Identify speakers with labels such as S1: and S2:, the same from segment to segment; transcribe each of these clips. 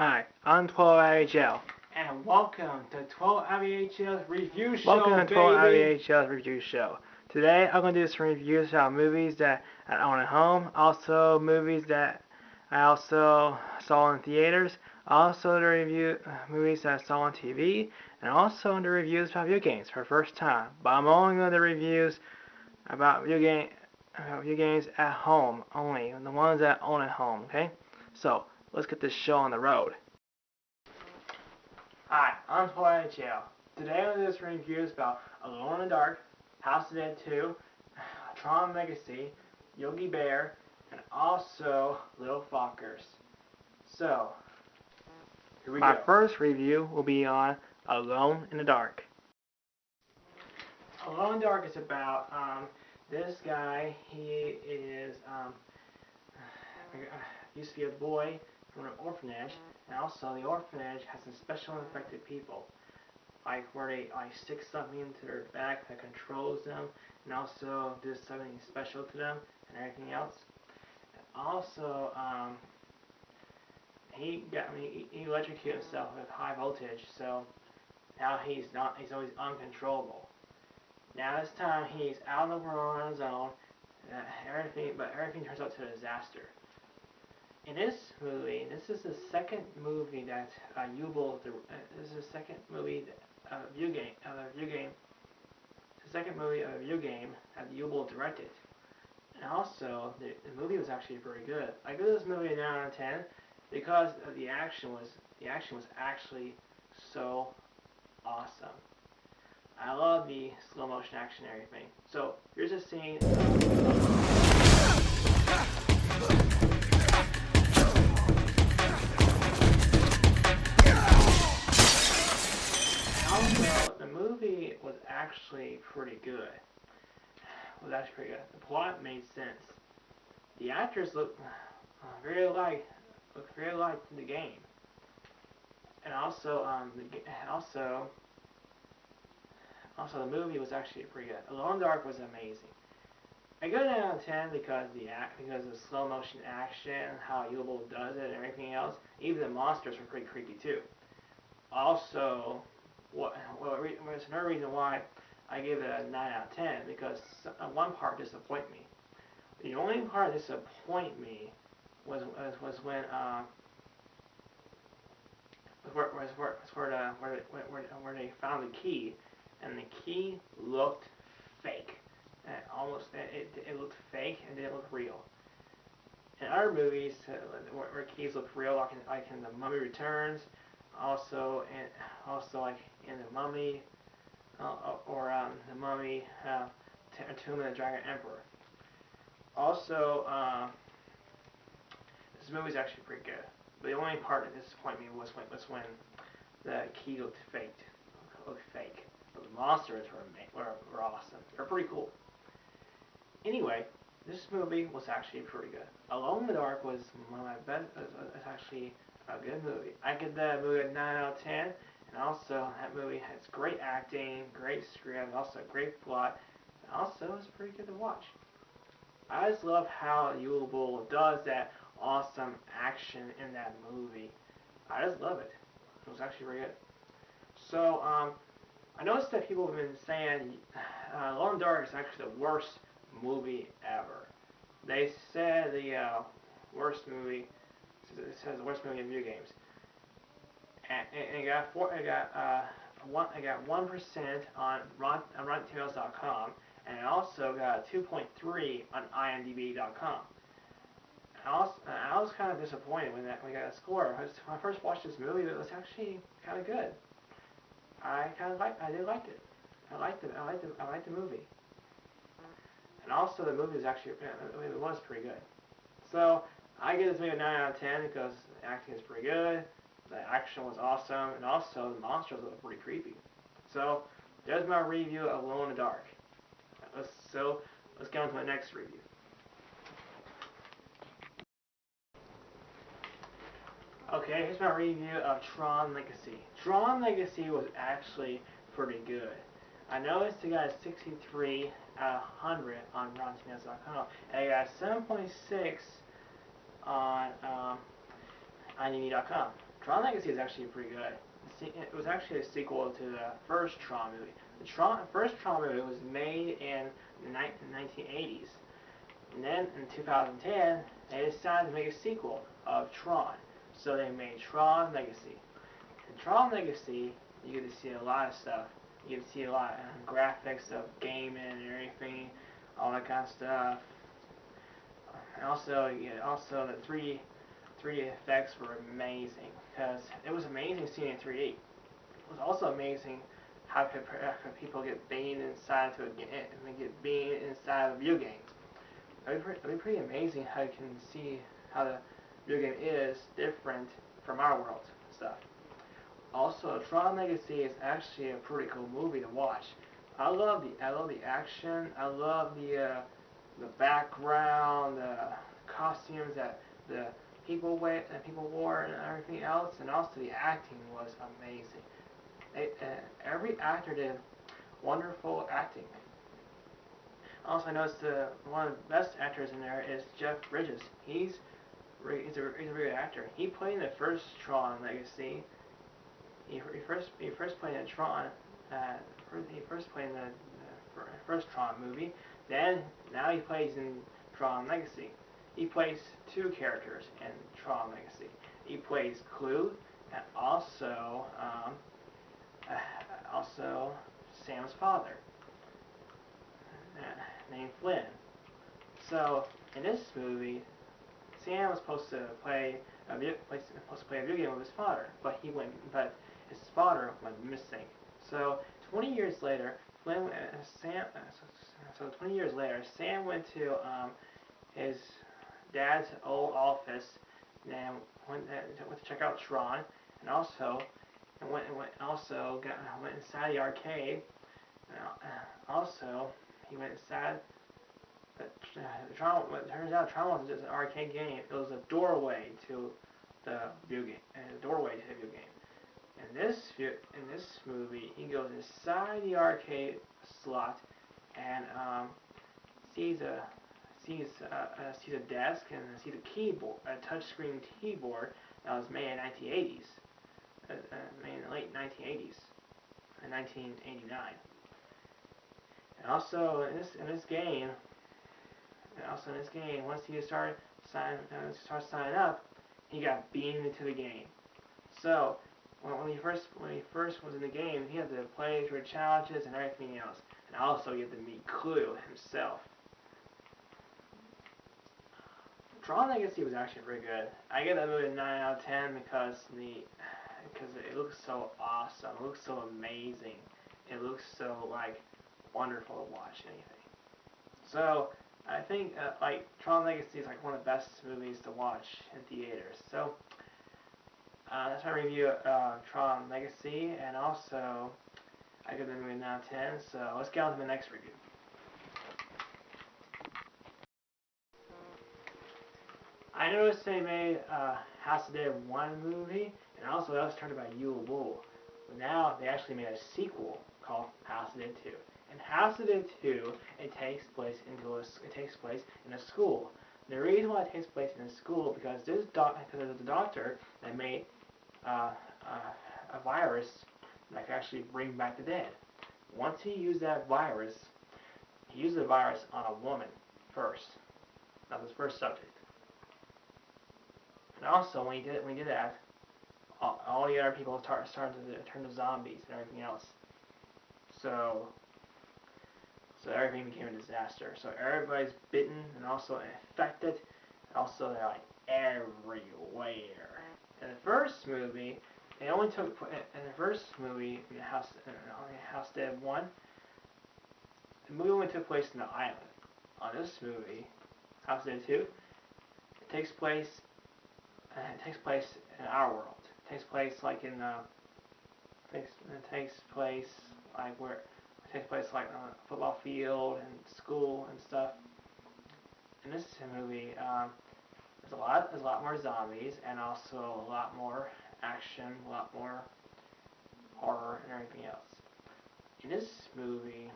S1: Hi, I'm 12iveyhl.
S2: And welcome to 12iveyhl's review show,
S1: Welcome to 12iveyhl's
S2: baby.
S1: review show. Today I'm going to do some reviews about movies that I own at home, also movies that I also saw in theaters, also the review movies that I saw on TV, and also the reviews about video games for the first time. But I'm only going to do reviews about video games at home only, the ones that I own at home. Okay, so let's get this show on the road. Hi, I'm 12iveyhl. Today I'm doing some reviews about Alone in the Dark, House of the Dead 2, Tron Legacy, Yogi Bear, and also Little Fockers. So, here we go. My first review will be on Alone in the Dark. Alone in the Dark is about this guy. He is used to be a boy from an orphanage, and also the orphanage has some special infected people, like where they stick something into their back that controls them, and also does something special to them, and everything else. And also, he electrocuted himself with high voltage, so now he's always uncontrollable. Now this time he's out in the world on his own, but everything turns out to a disaster. In this movie, this is the second movie that this is the second movie of a video game. The second movie of a video game that Yubel directed. And also, the movie was actually pretty good. I give this movie a 9 out of 10 because of the action was actually so awesome. I love the slow motion action and everything. So here's a scene. Also, the movie was actually pretty good. The plot made sense. The actors looked very alike to the game. And also, the movie was actually pretty good. Alone in the Dark was amazing. I give it a 9 out of 10 because of the slow motion action, how Yubel does it, and everything else. Even the monsters were pretty creepy too. Also, there's another reason why I give it a 9 out of 10, because one part disappointed me. The only part that disappointed me was when where they found the key, and the key looked fake. It looked fake and didn't look real. In other movies where keys look real, like in The Mummy Returns, also like in The Mummy, or The Mummy, Tomb of the Dragon Emperor. Also, this movie is actually pretty good. But the only part that disappointed me was when the key looked fake. But the monsters were awesome. They're pretty cool. Anyway, this movie was actually pretty good. Alone in the Dark was one of my best. It's actually a good movie. I give that movie a 9 out of 10. And also, that movie has great acting, great script, also great plot, and also it's pretty good to watch. I just love how Yubel does that awesome action in that movie. I just love it. It was actually really good. So, I noticed that people have been saying Alone in the Dark is actually the worst movie ever. They said the worst movie. It says the worst movie in video games. And it got 1% on RottenTomatoes.com, and it also got a 2.3 on IMDb.com. I was kind of disappointed when we got a score. When I first watched this movie, it was actually kind of good. I did like it. I liked the movie. And also the movie was actually it was pretty good. So I give this movie a 9 out of 10 because the acting is pretty good. The action was awesome, and also the monsters look pretty creepy. So there's my review of Alone in the Dark. Let's get on to my next review. Okay, here's my review of Tron Legacy. Tron Legacy was actually pretty good. I noticed it got a 63 out of 100 on RottenTomatoes.com, and it got a 7.6 on IMDb.com. Tron Legacy is actually pretty good. It was actually a sequel to the first Tron movie. The first Tron movie was made in the 1980s. And then in 2010, they decided to make a sequel of Tron. So they made Tron Legacy. In Tron Legacy, you get to see a lot of stuff. You get to see a lot of graphics of gaming and everything, all that kind of stuff. And also, the 3D effects were amazing because it was amazing seeing it in 3D. It was also amazing how could people get beamed inside to a video game. It'd be pretty amazing how you can see how the video game is different from our world and stuff. Also, Tron Legacy is actually a pretty cool movie to watch. I love the action. I love the background, the costumes that the people wore, and everything else. And also the acting was amazing. Every actor did wonderful acting. Also, I noticed one of the best actors in there is Jeff Bridges. He's a very good actor. He played in the first Tron Legacy. He first played in Tron. He first played in the first Tron movie. Now he plays in Tron Legacy. He plays two characters in Tron Legacy. He plays Clue and also Sam's father, named Flynn. So in this movie, Sam was supposed to play a video game with his father, but his father went missing. So 20 years later, Sam went to his dad's old office and went to check out Tron, and also went inside the arcade. Also, he went inside. Turns out Tron wasn't just an arcade game; it was a doorway to the video game. In this movie, he goes inside the arcade slot and sees a desk and sees a keyboard, a touchscreen keyboard that was made in the late 1980s, in 1989. And also in this game, once he started signing up, he got beamed into the game. So when he first was in the game, he had to play through challenges and everything else, and also he had to meet Clue himself. Tron Legacy was actually pretty good. I give that movie a 9 out of 10 because it looks so awesome. It looks so amazing. It looks so wonderful to watch anything. So I think Tron Legacy is one of the best movies to watch in theaters. So that's my review of Tron Legacy, and also I give the movie a 9 out of 10. So let's get on to the next review. I noticed they made House of Dead 1 movie, and also that was started by Yule Bull. But now they actually made a sequel called House of Dead 2. In House of Dead 2, it takes place in a school. The reason why it takes place in a school because there's a doctor that made a virus that can actually bring back the dead. Once he used that virus, he used the virus on a woman first. That was his first subject. And also, when he did that, all the other people started to turn to zombies and everything else. So everything became a disaster. So everybody's bitten and also infected. And also they're everywhere. In the first movie, in House Dead 1, the movie only took place in the island. On this movie, House Dead 2, it takes place in our world. It takes place on a football field and school and stuff. In this movie, there's a lot more zombies and also a lot more action, a lot more horror and everything else. In this movie,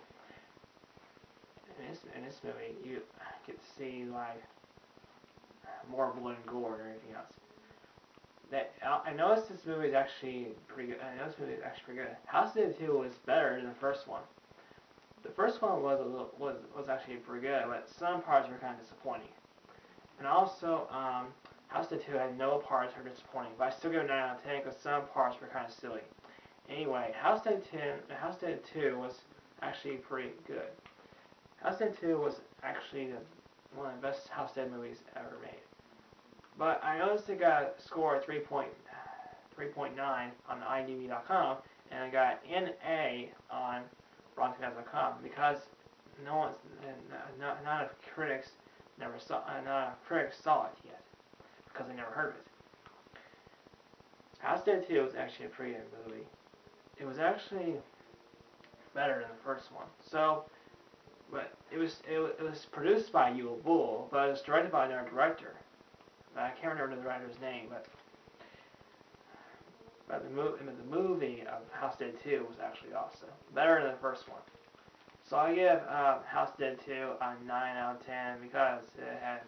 S1: you get to see more blood and gore and everything else. I noticed this movie is actually pretty good. I noticed this movie is actually pretty good. House of the 2 was better than the first one. The first one was actually pretty good, but some parts were kind of disappointing. And also, House of the 2 had no parts that were disappointing, but I still give it a 9 out of 10 because some parts were kind of silly. Anyway, House of the 2 was actually pretty good. House of the 2 was actually one of the best House of the movies ever made. But I noticed it got a score of 3.9 on IMDb.com, and I got NA on RottenTomatoes.com because none of critics saw it yet because they never heard of it. House of the 2 was actually a pretty good movie. It was actually better than the first one. So, but it was produced by Yul Bull, but it was directed by another director. I can't remember the director's name, but the movie of House of the Dead 2 was actually awesome, better than the first one. So I give House of the Dead 2 a 9 out of 10 because it had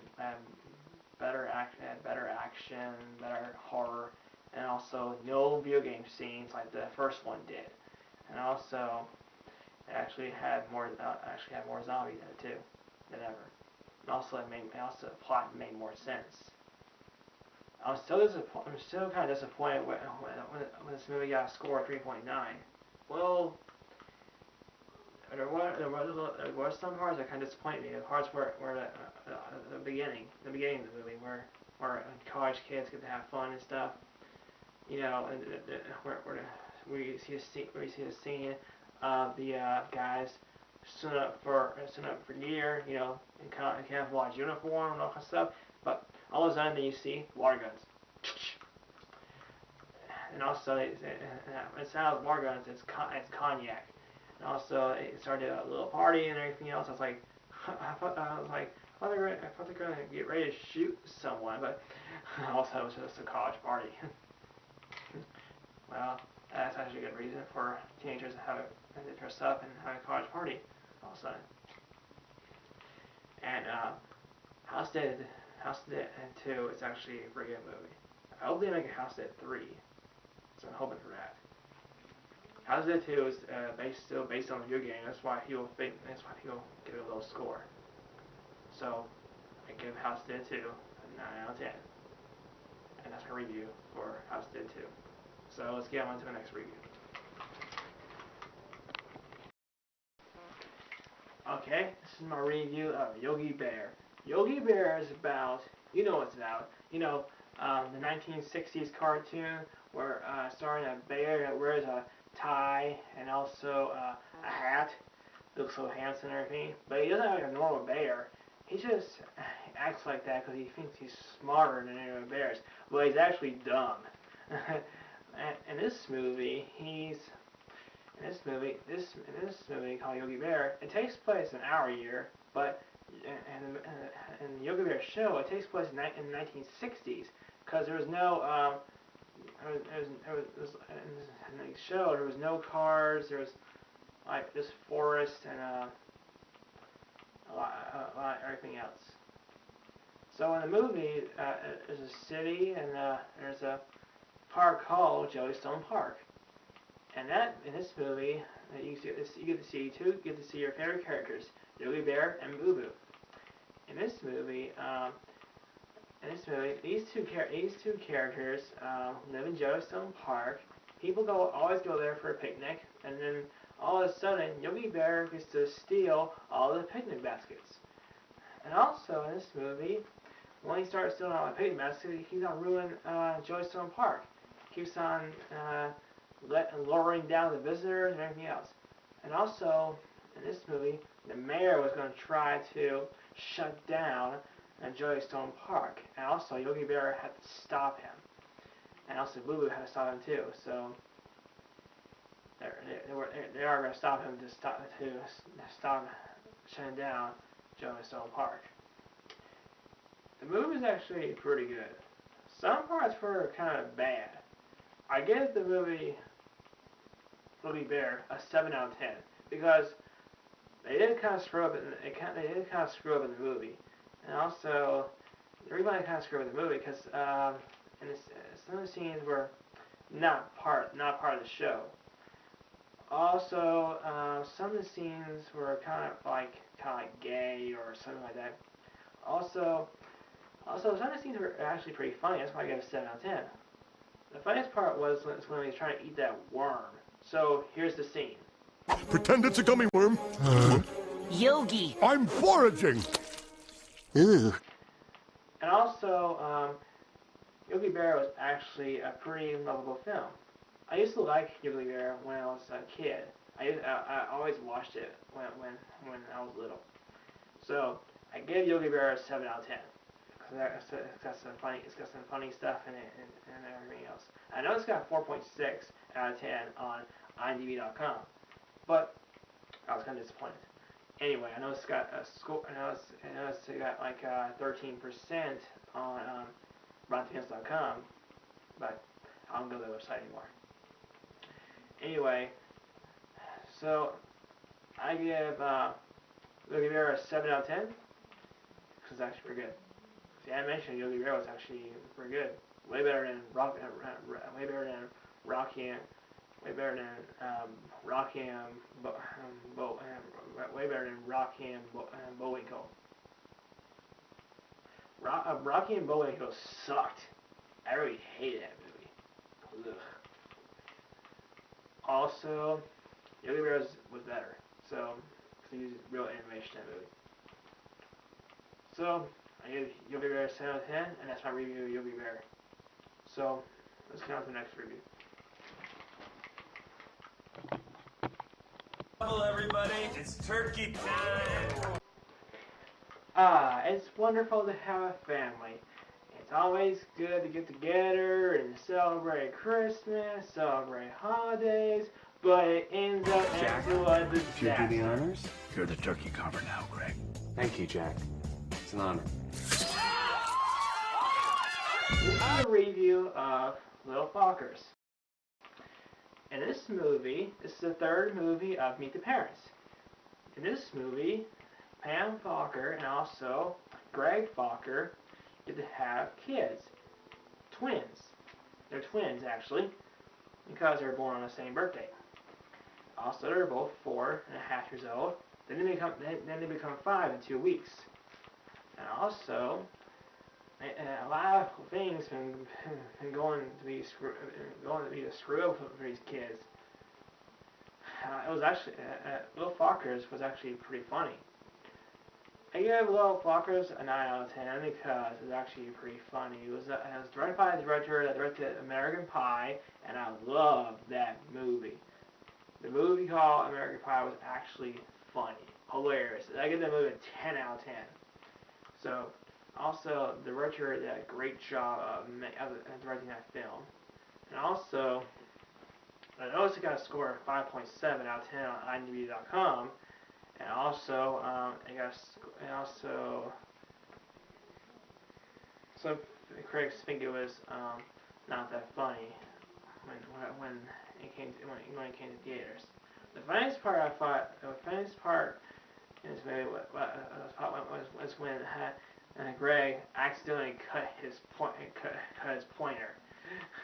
S1: better action, better horror, and also no video game scenes like the first one did. And also, it actually had more zombies in it too than ever. And also, the plot made more sense. I'm still kind of disappointed when this movie got a score of 3.9. Well, there were some parts that kind of disappointed me. The parts were the beginning of the movie where college kids get to have fun and stuff. You know, where you see a scene of the guys stood up for deer, you know, in camouflage uniform and all kind of stuff. But all of a sudden, you see water guns, and also it's not water guns; it's cognac. And also, it started a little party and everything else. I was like, I thought they're gonna get ready to shoot someone, but also it was just a college party. Well, that's actually a good reason for teenagers to dress up and have a college party all of a sudden. And House of the Dead 2 is actually a pretty good movie. I hope they make a House of the Dead 3, so I'm hoping for that. House of the Dead 2 is still based on the video game. That's why he'll give it a low score. So I give House of the Dead 2 a 9 out of 10, and that's my review for House of the Dead 2. So let's get on to the next review. Okay, this is my review of Yogi Bear. Yogi Bear is about, you know what it's about, the 1960s cartoon where starring a bear that wears a tie and also a hat, looks so handsome and everything, but he doesn't act like a normal bear. He just acts like that because he thinks he's smarter than any other bears, but he's actually dumb. In this movie called Yogi Bear, it takes place in our year, but in the Yogi Bear show, it takes place in the 1960s because there was no in the show there was no cars, there was like this forest and a lot everything else. So in the movie, there's a city and there's a park called Jellystone Park, and in this movie you get to see your favorite characters, Yogi Bear and Boo Boo. In this movie, these two characters live in Jellystone Park. People always go there for a picnic, and then all of a sudden Yogi Bear gets to steal all the picnic baskets. And also in this movie, when he starts stealing all the picnic baskets, he's on ruin Jellystone Park. Keeps on lowering down the visitors and everything else. And also, in this movie, the mayor was going to try to shut down Jellystone Park. And also, Yogi Bear had to stop him. And also, Boo Boo had to stop him too. So, they are going to stop him to stop shutting down Jellystone Park. The movie is actually pretty good. Some parts were kind of bad. I give the movie Yogi Bear a 7 out of 10 because they did kind of screw up in the movie, and also everybody kind of screwed up in the movie because and some of the scenes were not part of the show. Also, some of the scenes were kind of like gay or something like that. Also, some of the scenes were actually pretty funny. That's why I gave it a 7 out of 10. The funniest part was when he was trying to eat that worm. So here's the scene.
S3: Pretend it's a gummy worm.
S4: Yogi.
S3: I'm foraging.
S4: Ooh.
S1: And also, Yogi Bear was actually a pretty lovable film. I used to like Yogi Bear when I was a kid. I always watched it when I was little. So I gave Yogi Bear a 7 out of 10. It's got some funny stuff in it and everything else. I know it's got 4.6 out of 10 on IMDb.com, but I was kind of disappointed. Anyway, I know it's got a score. I know it's got like 13% on RottenTomatoes.com, but I don't go to the website anymore. Anyway, so I give Yogi Bear a 7 out of 10 because it's actually pretty good. The animation of Yogi Bear was actually pretty good. Way better than Rocky and way better than Rocky and Bullwinkle. Rocky and Bullwinkle sucked. I really hated that movie. Ugh. Also, Yogi Bear was better. So, because he used real animation in that movie. So, I gave Yogi Bear a 7 out of 10, and that's my review of Yogi Bear. So, let's get on to the next review.
S5: Hello everybody, it's turkey time!
S1: It's wonderful to have a family. It's always good to get together and celebrate Christmas, celebrate holidays, but it ends up into a disaster.
S6: If you do the honors?
S5: You're the turkey carver now, Greg.
S6: Thank you, Jack. It's an honor.
S1: This is a review of Little Fockers. In this movie, this is the third movie of Meet the Parents. In this movie, Pam Focker and also Greg Focker get to have kids. Twins. They're twins, actually, because they were born on the same birthday. Also, they're both 4.5 years old. Then they become 5 in 2 weeks. And also, a lot of things been going to be a screw up for these kids. It was actually Little Fockers was actually pretty funny. I gave Little Fockers a 9 out of 10 because it was actually pretty funny. It was directed by the director that directed American Pie, and I loved that movie. The movie called American Pie was actually funny, hilarious. I give that movie a 10 out of 10. So, also, the director did a great job of directing that film. And also, I noticed it got a score of 5.7 out of 10 on IMDb.com. And also, some critics think it was not that funny when it came to theaters. The funniest part in this movie was when Greg accidentally cut his pointer.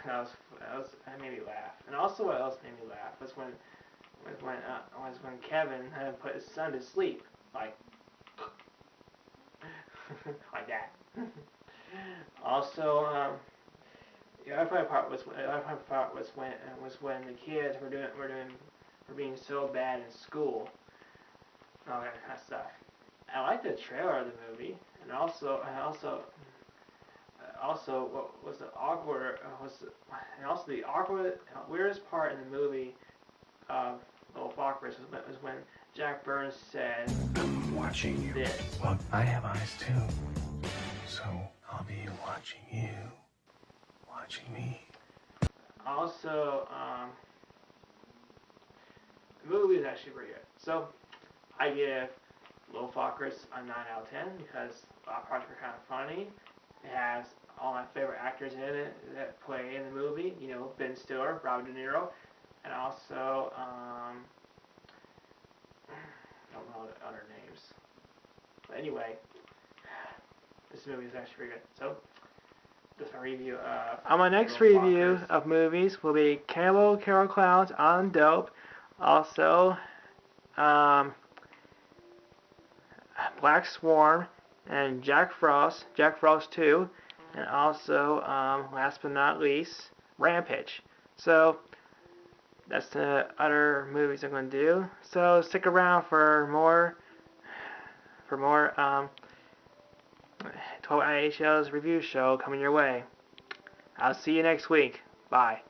S1: That made me laugh. And also, what else made me laugh was when Kevin put his son to sleep, like like that. Also, the other funny part was when the kids were being so bad in school, and all that kind of stuff. I liked the trailer of the movie, and also what was the weirdest part in the movie of Little Fockers was when Jack Burns said,
S5: I'm watching you.
S1: This.
S5: Well, I have eyes too. So I'll be watching you. Watching me.
S1: Also, the movie is actually pretty good. So, I give Little Fockers a 9 out of 10 because a lot of parts were kind of funny. It has all my favorite actors in it that play in the movie. You know, Ben Stiller, Robert De Niro, and also, I don't know the other names. But anyway, this movie is actually pretty good. So, Just a review
S2: On my next
S1: Little
S2: review
S1: Fuckers.
S2: of movies will be Cannibal Carol Clowns on Dope. Also, Black Swarm and Jack Frost 2, and also, last but not least, Rampage. So, that's the other movies I'm going to do. So, stick around for more 12iveyhl's review show coming your way. I'll see you next week. Bye.